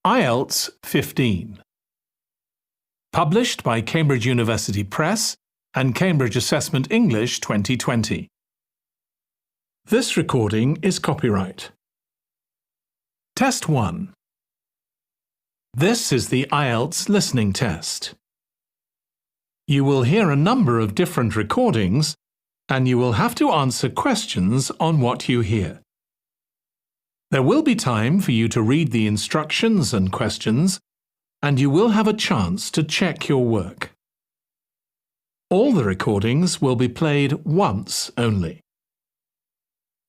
IELTS 15. Published by Cambridge University Press and Cambridge Assessment English 2020. This recording is copyright. Test 1. This is the IELTS listening test. You will hear a number of different recordings and you will have to answer questions on what you hear. There will be time for you to read the instructions and questions, and you will have a chance to check your work. All the recordings will be played once only.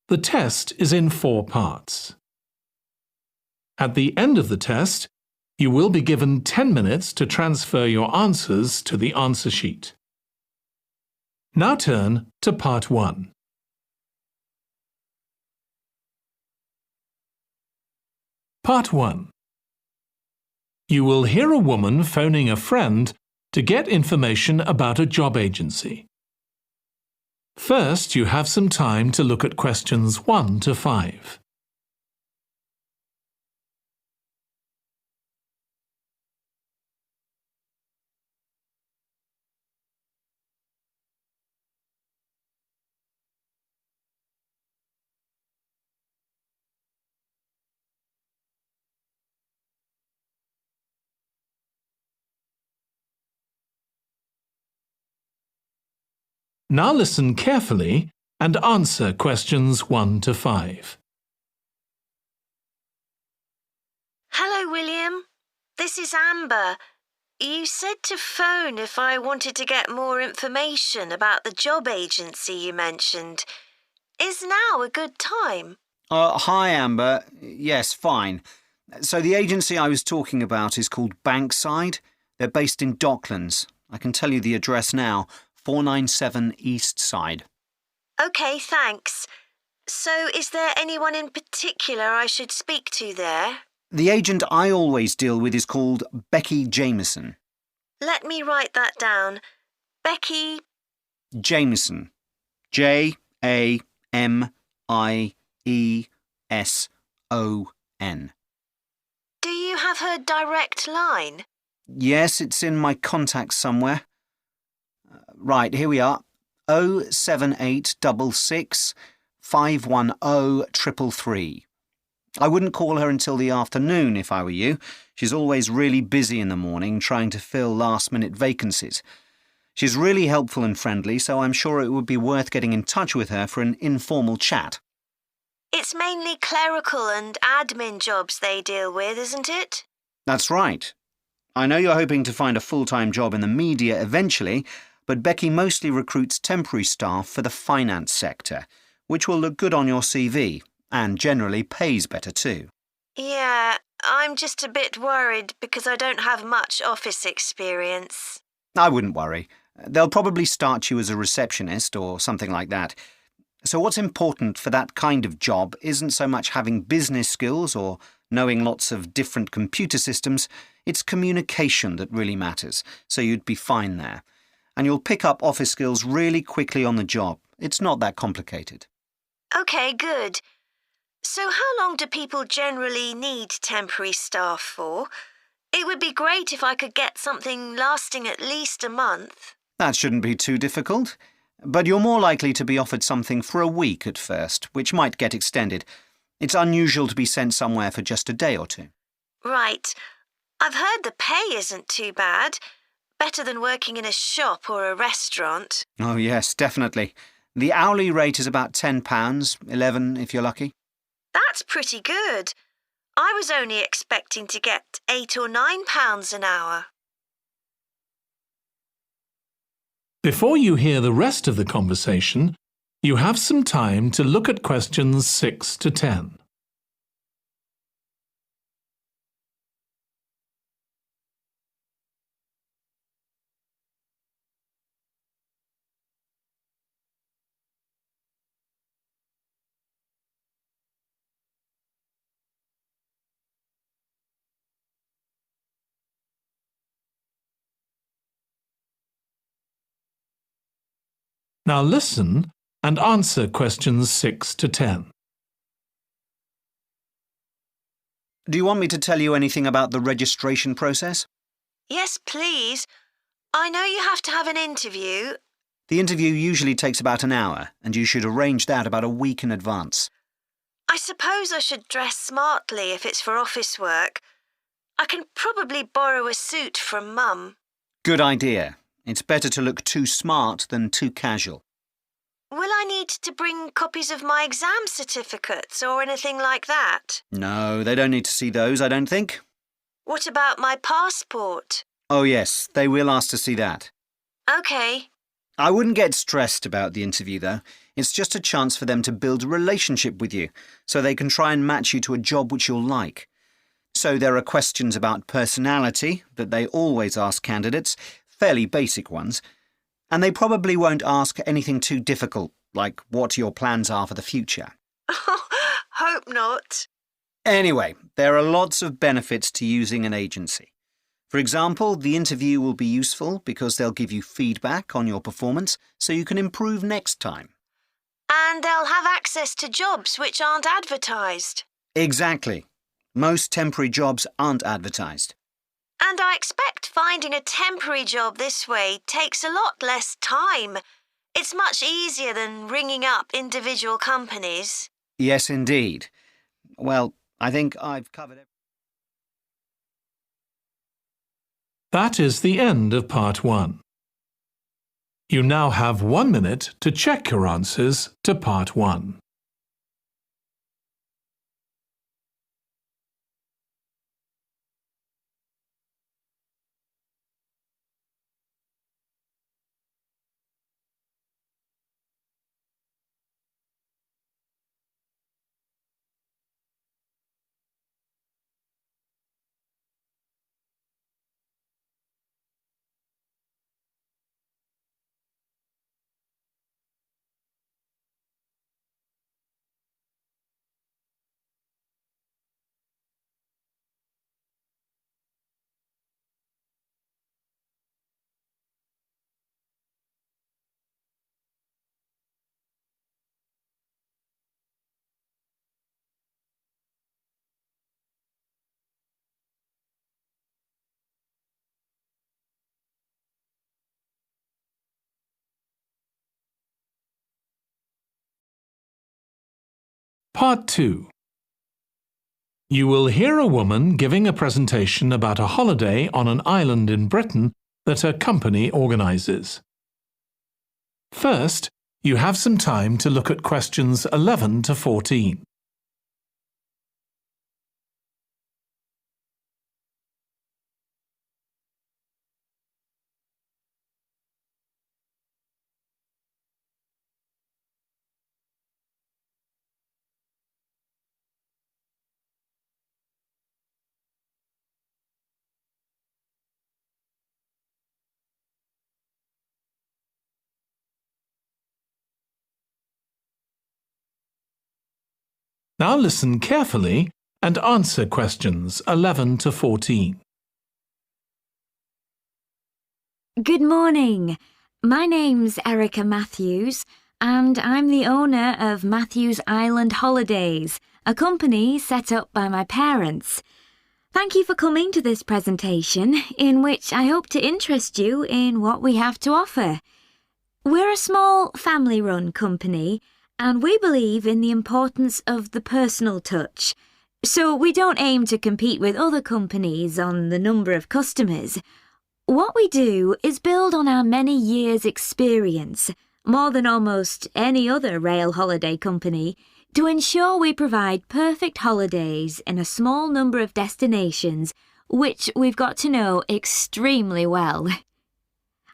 The test is in 4 parts. At the end of the test, you will be given 10 minutes to transfer your answers to the answer sheet. Now turn to Part 1. Part 1. You will hear a woman phoning a friend to get information about a job agency. First, you have some time to look at questions 1 to 5. Now listen carefully and answer questions 1 to 5. Hello, William. This is Amber. You said to phone if I wanted to get more information about the job agency you mentioned. Is now a good time? Hi, Amber. Yes, fine. So the agency I was talking about is called Bankside. They're based in Docklands. I can tell you the address now. 497 East Side. OK, thanks. So is there anyone in particular I should speak to there? The agent I always deal with is called Becky Jamieson. Let me write that down. Becky... Jamieson. Jamieson. Do you have her direct line? Yes, it's in my contacts somewhere. Right, here we are. 07866 510 333. I wouldn't call her until the afternoon if I were you. She's always really busy in the morning trying to fill last-minute vacancies. She's really helpful and friendly, so I'm sure it would be worth getting in touch with her for an informal chat. It's mainly clerical and admin jobs they deal with, isn't it? That's right. I know you're hoping to find a full-time job in the media eventually, but Becky mostly recruits temporary staff for the finance sector, which will look good on your CV and generally pays better too. Yeah, I'm just a bit worried because I don't have much office experience. I wouldn't worry. They'll probably start you as a receptionist or something like that. So what's important for that kind of job isn't so much having business skills or knowing lots of different computer systems. It's communication that really matters, so you'd be fine there. And you'll pick up office skills really quickly on the job. It's not that complicated. OK, good. So how long do people generally need temporary staff for? It would be great if I could get something lasting at least a month. That shouldn't be too difficult. But you're more likely to be offered something for a week at first, which might get extended. It's unusual to be sent somewhere for just a day or two. Right. I've heard the pay isn't too bad. Better than working in a shop or a restaurant. Oh, yes, definitely. The hourly rate is about £10, $11 if you're lucky. That's pretty good. I was only expecting to get £8 or £9 an hour. Before you hear the rest of the conversation, you have some time to look at questions 6 to 10. Now listen and answer questions 6 to 10. Do you want me to tell you anything about the registration process? Yes, please. I know you have to have an interview. The interview usually takes about an hour, and you should arrange that about a week in advance. I suppose I should dress smartly if it's for office work. I can probably borrow a suit from Mum. Good idea. It's better to look too smart than too casual. Will I need to bring copies of my exam certificates or anything like that? No, they don't need to see those, I don't think. What about my passport? Oh yes, they will ask to see that. OK. I wouldn't get stressed about the interview, though. It's just a chance for them to build a relationship with you, so they can try and match you to a job which you'll like. So there are questions about personality that they always ask candidates, fairly basic ones, and they probably won't ask anything too difficult, like what your plans are for the future. Hope not. Anyway, there are lots of benefits to using an agency. For example, the interview will be useful because they'll give you feedback on your performance so you can improve next time. And they'll have access to jobs which aren't advertised. Exactly. Most temporary jobs aren't advertised. And I expect finding a temporary job this way takes a lot less time. It's much easier than ringing up individual companies. Yes, indeed. Well, I think I've covered everything. That is the end of Part 1. You now have 1 minute to check your answers to Part 1. Part 2. You will hear a woman giving a presentation about a holiday on an island in Britain that her company organises. First, you have some time to look at questions 11 to 14. Now listen carefully and answer questions 11 to 14. Good morning. My name's Erica Matthews, and I'm the owner of Matthews Island Holidays, a company set up by my parents. Thank you for coming to this presentation, in which I hope to interest you in what we have to offer. We're a small family-run company, and we believe in the importance of the personal touch. So we don't aim to compete with other companies on the number of customers. What we do is build on our many years' experience, more than almost any other rail holiday company, to ensure we provide perfect holidays in a small number of destinations, which we've got to know extremely well.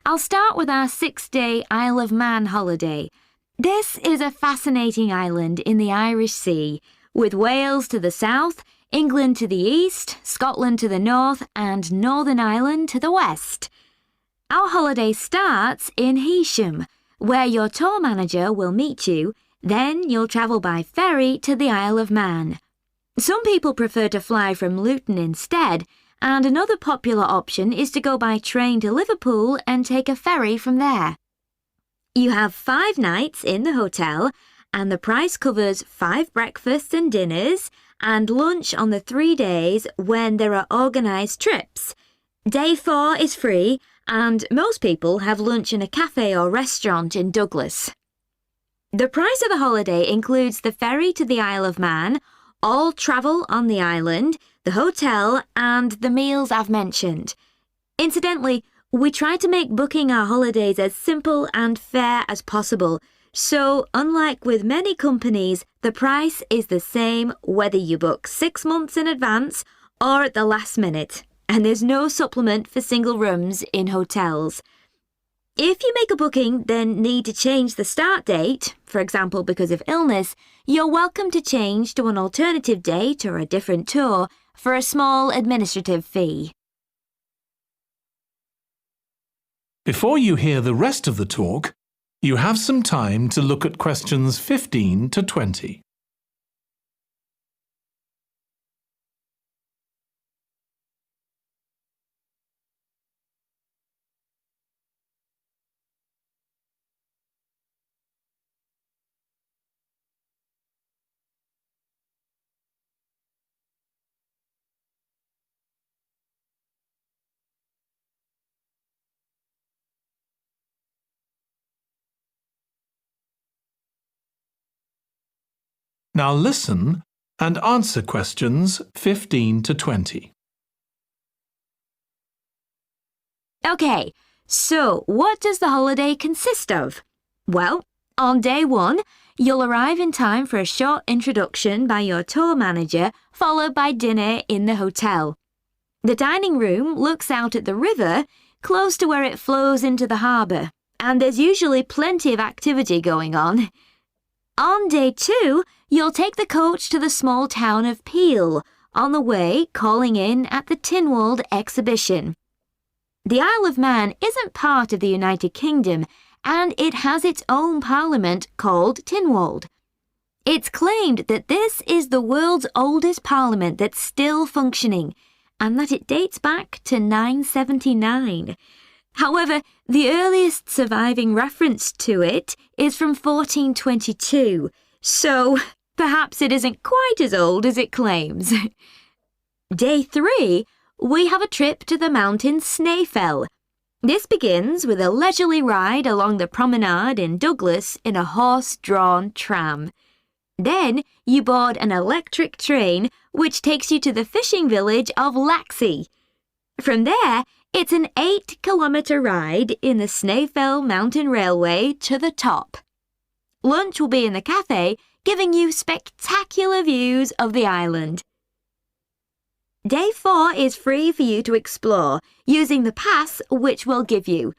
I'll start with our 6-day Isle of Man holiday. This is a fascinating island in the Irish Sea, with Wales to the south, England to the east, Scotland to the north, and Northern Ireland to the west. Our holiday starts in Heysham, where your tour manager will meet you. Then you'll travel by ferry to the Isle of Man. Some people prefer to fly from Luton instead, and another popular option is to go by train to Liverpool and take a ferry from there. You have 5 nights in the hotel, and the price covers 5 breakfasts and dinners and lunch on the 3 days when there are organised trips. Day 4 is free, and most people have lunch in a cafe or restaurant in Douglas. The price of the holiday includes the ferry to the Isle of Man, all travel on the island, the hotel, and the meals I've mentioned. Incidentally, we try to make booking our holidays as simple and fair as possible, so unlike with many companies, the price is the same whether you book 6 months in advance or at the last minute, and there's no supplement for single rooms in hotels. If you make a booking, then need to change the start date, for example because of illness, you're welcome to change to an alternative date or a different tour for a small administrative fee. Before you hear the rest of the talk, you have some time to look at questions 15 to 20. Now listen and answer questions 15 to 20. Okay, so what does the holiday consist of? Well, on day 1, you'll arrive in time for a short introduction by your tour manager, followed by dinner in the hotel. The dining room looks out at the river, close to where it flows into the harbour, and there's usually plenty of activity going on. On day 2, you'll take the coach to the small town of Peel, on the way calling in at the Tynwald exhibition. The Isle of Man isn't part of the United Kingdom, and it has its own parliament called Tynwald. It's claimed that this is the world's oldest parliament that's still functioning, and that it dates back to 979. However, the earliest surviving reference to it is from 1422, so perhaps it isn't quite as old as it claims. Day 3, we have a trip to the mountain Snaefell. This begins with a leisurely ride along the promenade in Douglas in a horse-drawn tram. Then you board an electric train which takes you to the fishing village of Laxey. From there, it's an 8-kilometre ride in the Snaefell Mountain Railway to the top. Lunch will be in the cafe, giving you spectacular views of the island. Day 4 is free for you to explore, using the pass which we'll give you.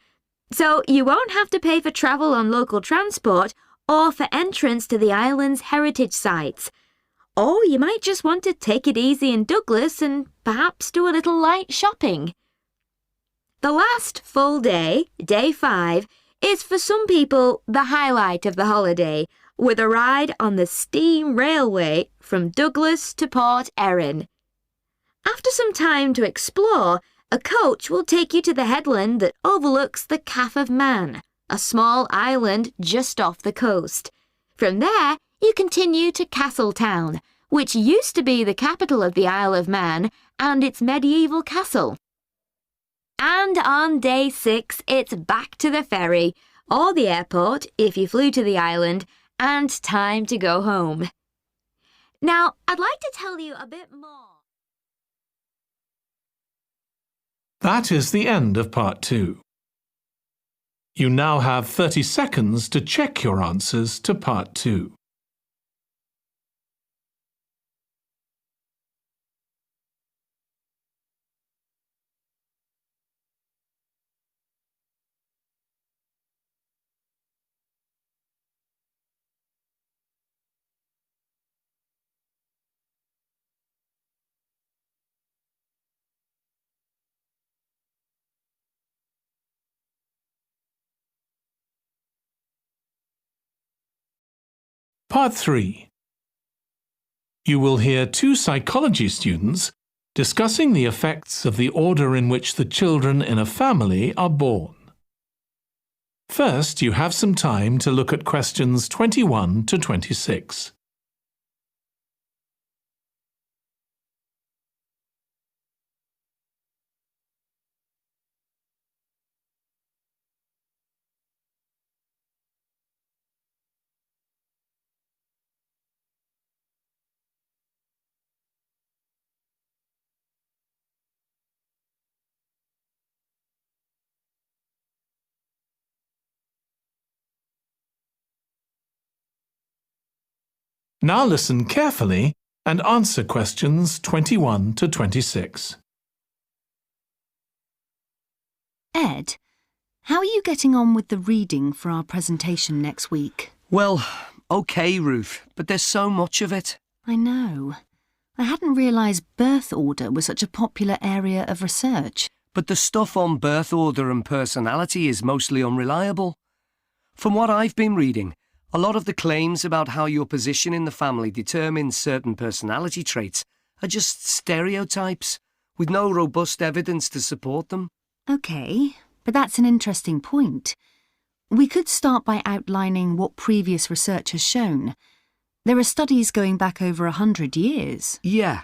So you won't have to pay for travel on local transport or for entrance to the island's heritage sites. Or you might just want to take it easy in Douglas and perhaps do a little light shopping. The last full day, day 5, is for some people the highlight of the holiday, with a ride on the steam railway from Douglas to Port Erin. After some time to explore, a coach will take you to the headland that overlooks the Calf of Man, a small island just off the coast. From there, you continue to Castletown, which used to be the capital of the Isle of Man and its medieval castle. And on day 6, it's back to the ferry, or the airport if you flew to the island, and time to go home. Now, I'd like to tell you a bit more. That is the end of part 2. You now have 30 seconds to check your answers to part 2. Part 3. You will hear 2 psychology students discussing the effects of the order in which the children in a family are born. First, you have some time to look at questions 21 to 26. Now listen carefully and answer questions 21 to 26. Ed, how are you getting on with the reading for our presentation next week? Well, OK, Ruth, but there's so much of it. I know. I hadn't realised birth order was such a popular area of research. But the stuff on birth order and personality is mostly unreliable. From what I've been reading, a lot of the claims about how your position in the family determines certain personality traits are just stereotypes, with no robust evidence to support them. OK, but that's an interesting point. We could start by outlining what previous research has shown. There are studies going back over 100 years. Yeah,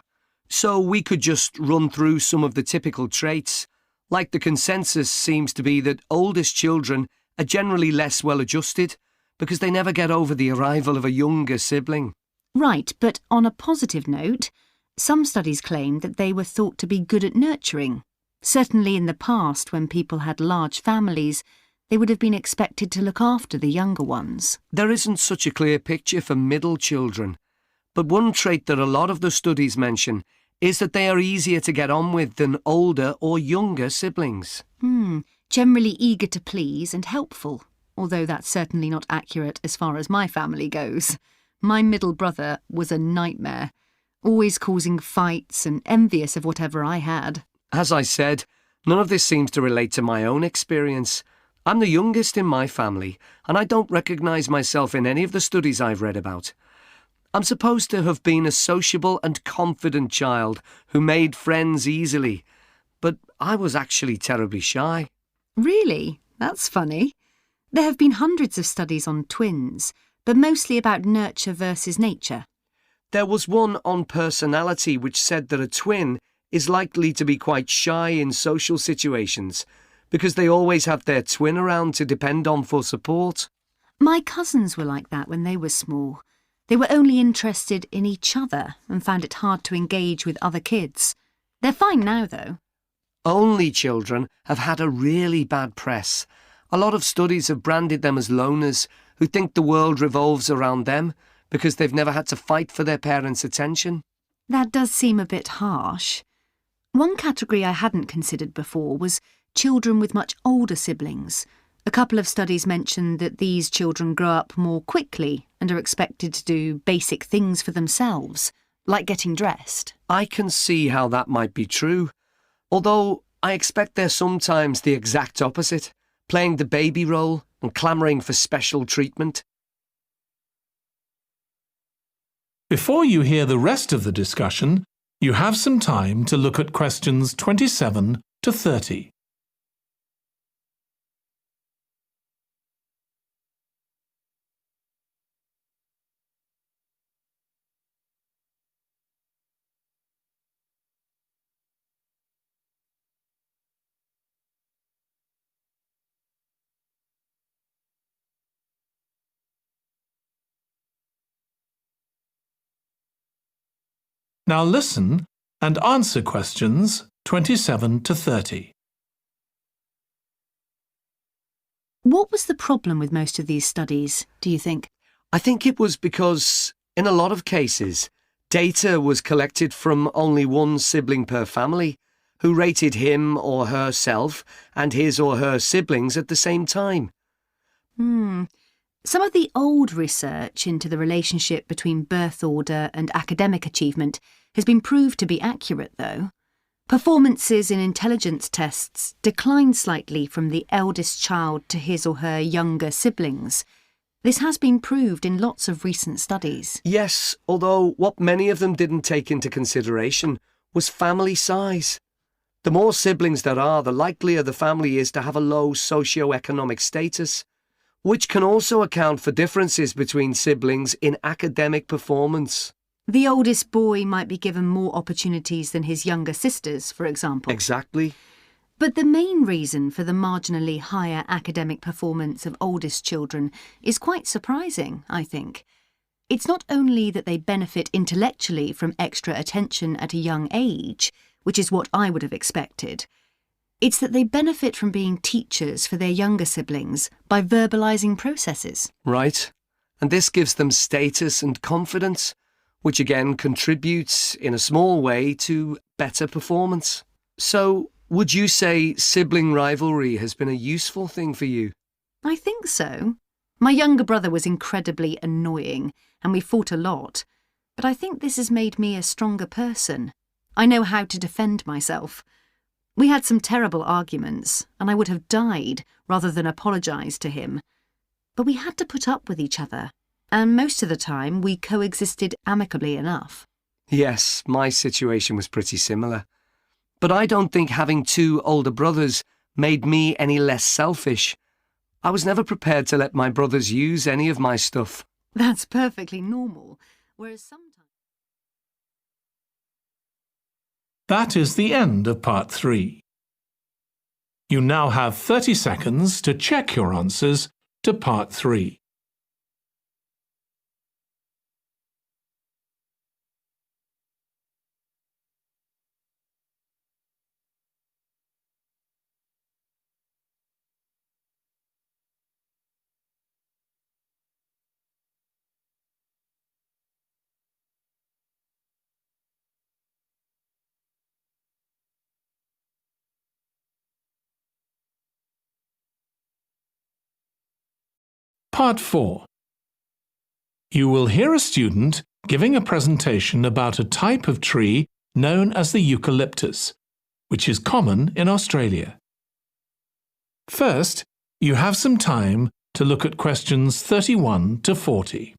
so we could just run through some of the typical traits. Like the consensus seems to be that oldest children are generally less well-adjusted because they never get over the arrival of a younger sibling. Right, but on a positive note, some studies claim that they were thought to be good at nurturing. Certainly in the past, when people had large families, they would have been expected to look after the younger ones. There isn't such a clear picture for middle children, but one trait that a lot of the studies mention is that they are easier to get on with than older or younger siblings. Generally eager to please and helpful, although that's certainly not accurate as far as my family goes. My middle brother was a nightmare, always causing fights and envious of whatever I had. As I said, none of this seems to relate to my own experience. I'm the youngest in my family, and I don't recognise myself in any of the studies I've read about. I'm supposed to have been a sociable and confident child who made friends easily, but I was actually terribly shy. Really? That's funny. There have been hundreds of studies on twins, but mostly about nurture versus nature. There was one on personality which said that a twin is likely to be quite shy in social situations because they always have their twin around to depend on for support. My cousins were like that when they were small. They were only interested in each other and found it hard to engage with other kids. They're fine now, though. Only children have had a really bad press. A lot of studies have branded them as loners who think the world revolves around them because they've never had to fight for their parents' attention. That does seem a bit harsh. One category I hadn't considered before was children with much older siblings. A couple of studies mentioned that these children grow up more quickly and are expected to do basic things for themselves, like getting dressed. I can see how that might be true, although I expect they're sometimes the exact opposite, playing the baby role and clamouring for special treatment. Before you hear the rest of the discussion, you have some time to look at questions 27 to 30. Now listen and answer questions 27 to 30. What was the problem with most of these studies, do you think? I think it was because, in a lot of cases, data was collected from only one sibling per family, who rated him or herself and his or her siblings at the same time. Some of the old research into the relationship between birth order and academic achievement has been proved to be accurate, though. Performances in intelligence tests declined slightly from the eldest child to his or her younger siblings. This has been proved in lots of recent studies. Yes, although what many of them didn't take into consideration was family size. The more siblings there are, the likelier the family is to have a low socio-economic status, which can also account for differences between siblings in academic performance. The oldest boy might be given more opportunities than his younger sisters, for example. Exactly. But the main reason for the marginally higher academic performance of oldest children is quite surprising, I think. It's not only that they benefit intellectually from extra attention at a young age, which is what I would have expected. It's that they benefit from being teachers for their younger siblings by verbalising processes. Right. and this gives them status and confidence, which again contributes in a small way to better performance. So, would you say sibling rivalry has been a useful thing for you? I think so. My younger brother was incredibly annoying, and we fought a lot, but I think this has made me a stronger person. I know how to defend myself. We had some terrible arguments, and I would have died rather than apologise to him. But we had to put up with each other, and most of the time we coexisted amicably enough. Yes, my situation was pretty similar. But I don't think having two older brothers made me any less selfish. I was never prepared to let my brothers use any of my stuff. That's perfectly normal, whereas sometimes... That is the end of part 3. You now have 30 seconds to check your answers to part 3. Part 4. You will hear a student giving a presentation about a type of tree known as the eucalyptus, which is common in Australia. First, you have some time to look at questions 31 to 40.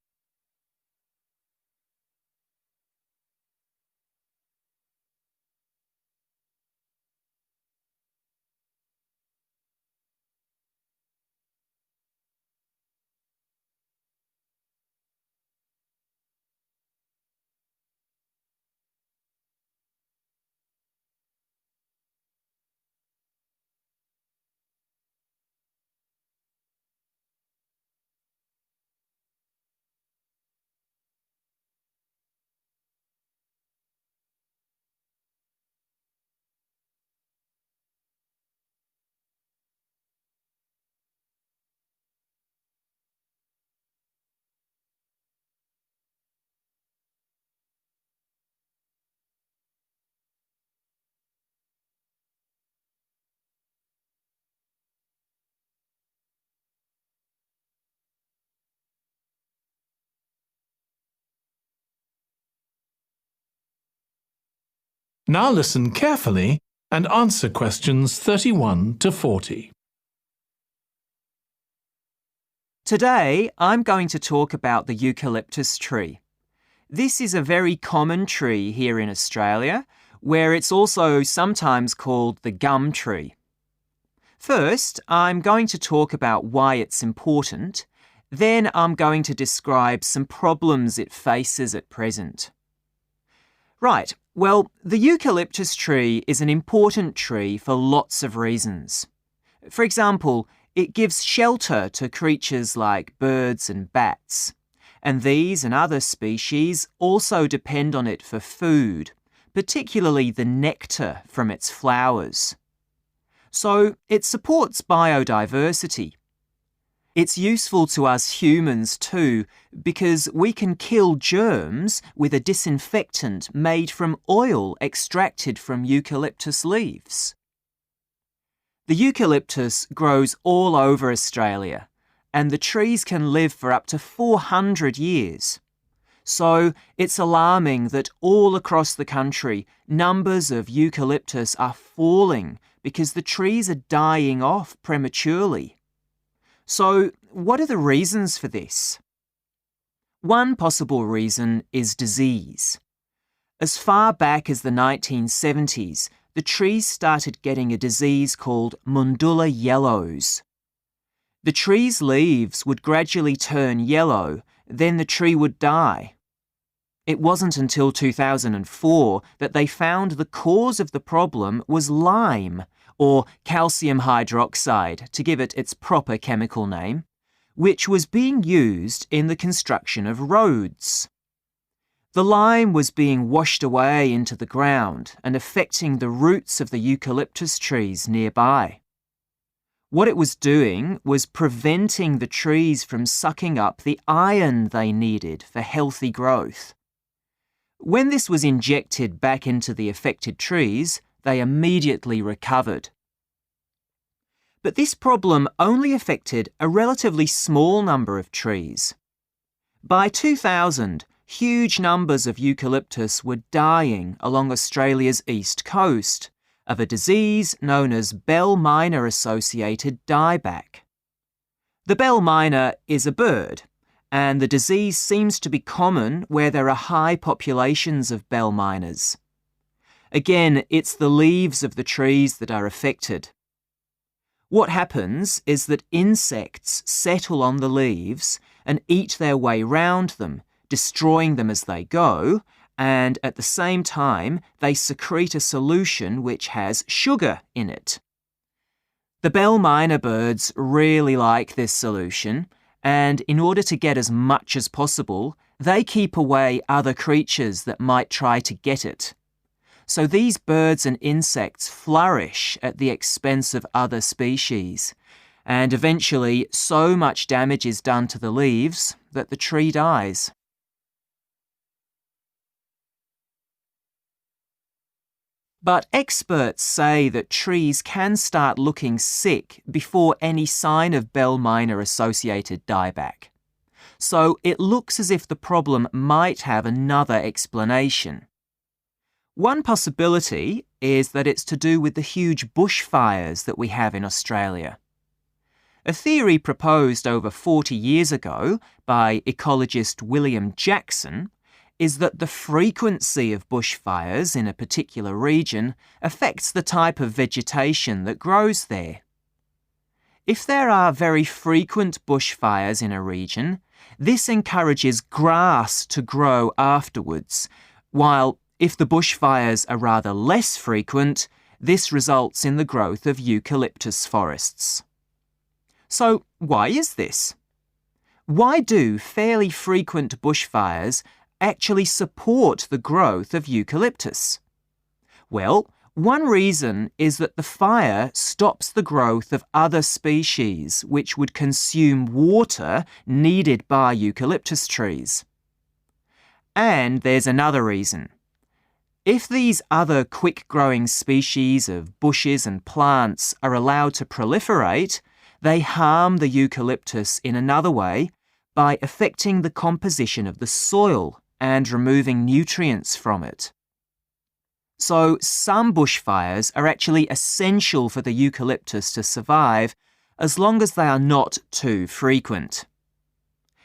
Now listen carefully and answer questions 31 to 40. Today, I'm going to talk about the eucalyptus tree. This is a very common tree here in Australia, where it's also sometimes called the gum tree. First, I'm going to talk about why it's important. Then I'm going to describe some problems it faces at present. Right, well, the eucalyptus tree is an important tree for lots of reasons. For example, it gives shelter to creatures like birds and bats, and these and other species also depend on it for food, particularly the nectar from its flowers. So it supports biodiversity. It's useful to us humans too, because we can kill germs with a disinfectant made from oil extracted from eucalyptus leaves. The eucalyptus grows all over Australia, and the trees can live for up to 400 years. So it's alarming that all across the country, numbers of eucalyptus are falling because the trees are dying off prematurely. So, what are the reasons for this? One possible reason is disease. As far back as the 1970s, the trees started getting a disease called Mundula yellows. The tree's leaves would gradually turn yellow, then the tree would die. It wasn't until 2004 that they found the cause of the problem was lime, or calcium hydroxide, to give it its proper chemical name, which was being used in the construction of roads. The lime was being washed away into the ground and affecting the roots of the eucalyptus trees nearby. What it was doing was preventing the trees from sucking up the iron they needed for healthy growth. When this was injected back into the affected trees, they immediately recovered. But this problem only affected a relatively small number of trees. By 2000, huge numbers of eucalyptus were dying along Australia's east coast of a disease known as bell miner-associated dieback. The bell miner is a bird, and the disease seems to be common where there are high populations of bell miners. Again, it's the leaves of the trees that are affected. What happens is that insects settle on the leaves and eat their way round them, destroying them as they go, and at the same time they secrete a solution which has sugar in it. The bell miner birds really like this solution, and in order to get as much as possible, they keep away other creatures that might try to get it. So these birds and insects flourish at the expense of other species, and eventually so much damage is done to the leaves that the tree dies. But experts say that trees can start looking sick before any sign of bell miner-associated dieback. So it looks as if the problem might have another explanation. One possibility is that it's to do with the huge bushfires that we have in Australia. A theory proposed over 40 years ago by ecologist William Jackson is that the frequency of bushfires in a particular region affects the type of vegetation that grows there. If there are very frequent bushfires in a region, this encourages grass to grow afterwards, while if the bushfires are rather less frequent, this results in the growth of eucalyptus forests. So why is this? Why do fairly frequent bushfires actually support the growth of eucalyptus? Well, one reason is that the fire stops the growth of other species which would consume water needed by eucalyptus trees. And there's another reason. If these other quick-growing species of bushes and plants are allowed to proliferate, they harm the eucalyptus in another way by affecting the composition of the soil and removing nutrients from it. So some bushfires are actually essential for the eucalyptus to survive as long as they are not too frequent.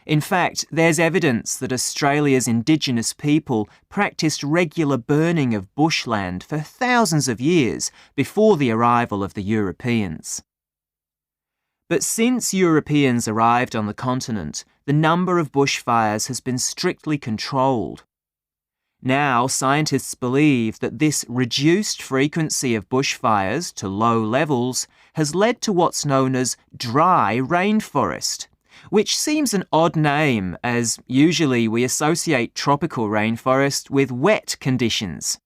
In fact, there's evidence that Australia's Indigenous people practiced regular burning of bushland for thousands of years before the arrival of the Europeans. But since Europeans arrived on the continent, the number of bushfires has been strictly controlled. Now, scientists believe that this reduced frequency of bushfires to low levels has led to what's known as dry rainforest, which seems an odd name as usually we associate tropical rainforest with wet conditions.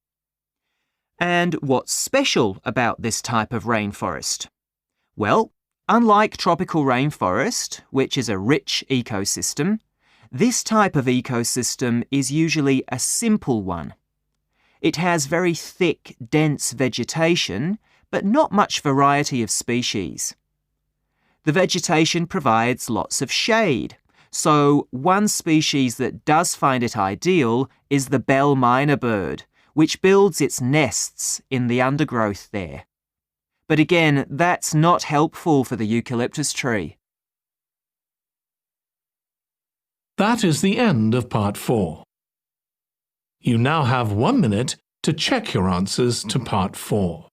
And what's special about this type of rainforest? Well, unlike tropical rainforest, which is a rich ecosystem, this type of ecosystem is usually a simple one. It has very thick, dense vegetation, but not much variety of species. The vegetation provides lots of shade, so one species that does find it ideal is the bell miner bird, which builds its nests in the undergrowth there. But again, that's not helpful for the eucalyptus tree. That is the end of part 4. You now have 1 minute to check your answers to part 4.